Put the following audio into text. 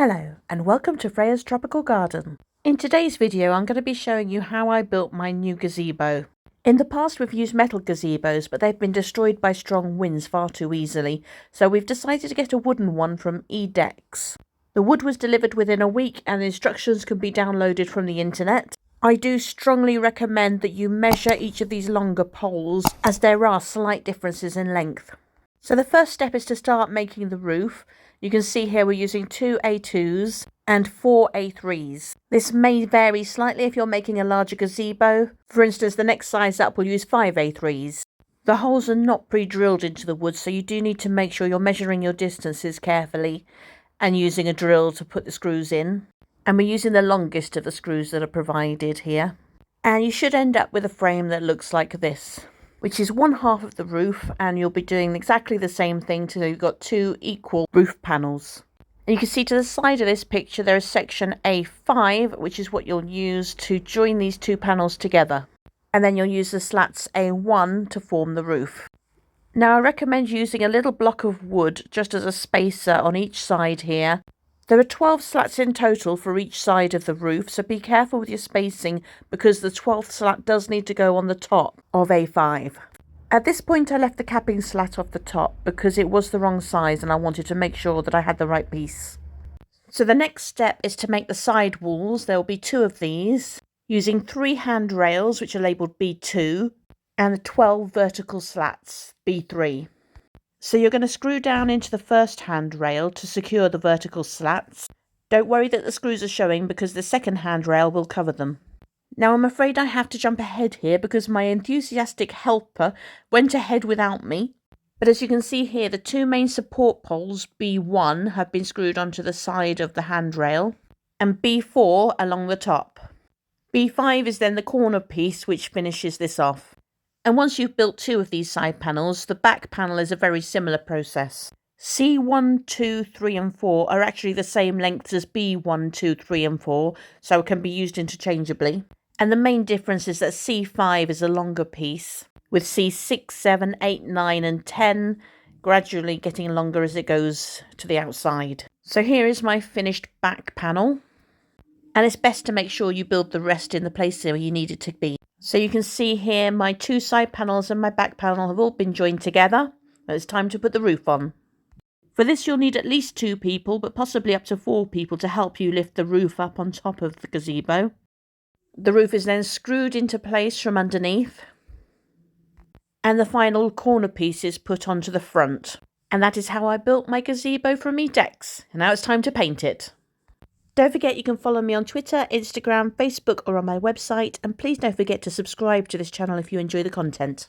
Hello and welcome to Freya's Tropical Garden. In today's video I'm going to be showing you how I built my new gazebo. In the past we've used metal gazebos, but they've been destroyed by strong winds far too easily, so we've decided to get a wooden one from edecks. The wood was delivered within a week and the instructions can be downloaded from the internet. I do strongly recommend that you measure each of these longer poles, as there are slight differences in length. So the first step is to start making the roof. You can see here we're using 2 A2s and 4 A3s. This may vary slightly if you're making a larger gazebo. For instance, the next size up will use 5 A3s. The holes are not pre-drilled into the wood, so you do need to make sure you're measuring your distances carefully and using a drill to put the screws in. And we're using the longest of the screws that are provided here. And you should end up with a frame that looks like this, which is one half of the roof, and you'll be doing exactly the same thing till you've got 2 equal roof panels. And you can see to the side of this picture there is section A5, which is what you'll use to join these 2 panels together. And then you'll use the slats A1 to form the roof. Now I recommend using a little block of wood just as a spacer on each side here. There are 12 slats in total for each side of the roof, so be careful with your spacing because the 12th slat does need to go on the top of A5. At this point I left the capping slat off the top because it was the wrong size and I wanted to make sure that I had the right piece. So the next step is to make the side walls. There will be 2 of these, using 3 handrails which are labelled B2 and 12 vertical slats, B3. So you're going to screw down into the first handrail to secure the vertical slats. Don't worry that the screws are showing because the second handrail will cover them. Now I'm afraid I have to jump ahead here because my enthusiastic helper went ahead without me. But as you can see here, the 2 main support poles, B1, have been screwed onto the side of the handrail and B4 along the top. B5 is then the corner piece which finishes this off. And once you've built 2 of these side panels, the back panel is a very similar process. C1, 2, 3 and 4 are actually the same lengths as B1, 2, 3 and 4, so it can be used interchangeably. And the main difference is that C5 is a longer piece, with C6, 7, 8, 9 and 10 gradually getting longer as it goes to the outside. So here is my finished back panel. And it's best to make sure you build the rest in the place where you need it to be. So you can see here my 2 side panels and my back panel have all been joined together. It's time to put the roof on. For this you'll need at least 2 people, but possibly up to 4 people to help you lift the roof up on top of the gazebo. The roof is then screwed into place from underneath. And the final corner piece is put onto the front. And that is how I built my gazebo from edecks. And now it's time to paint it. Don't forget you can follow me on Twitter, Instagram, Facebook or on my website, and please don't forget to subscribe to this channel if you enjoy the content.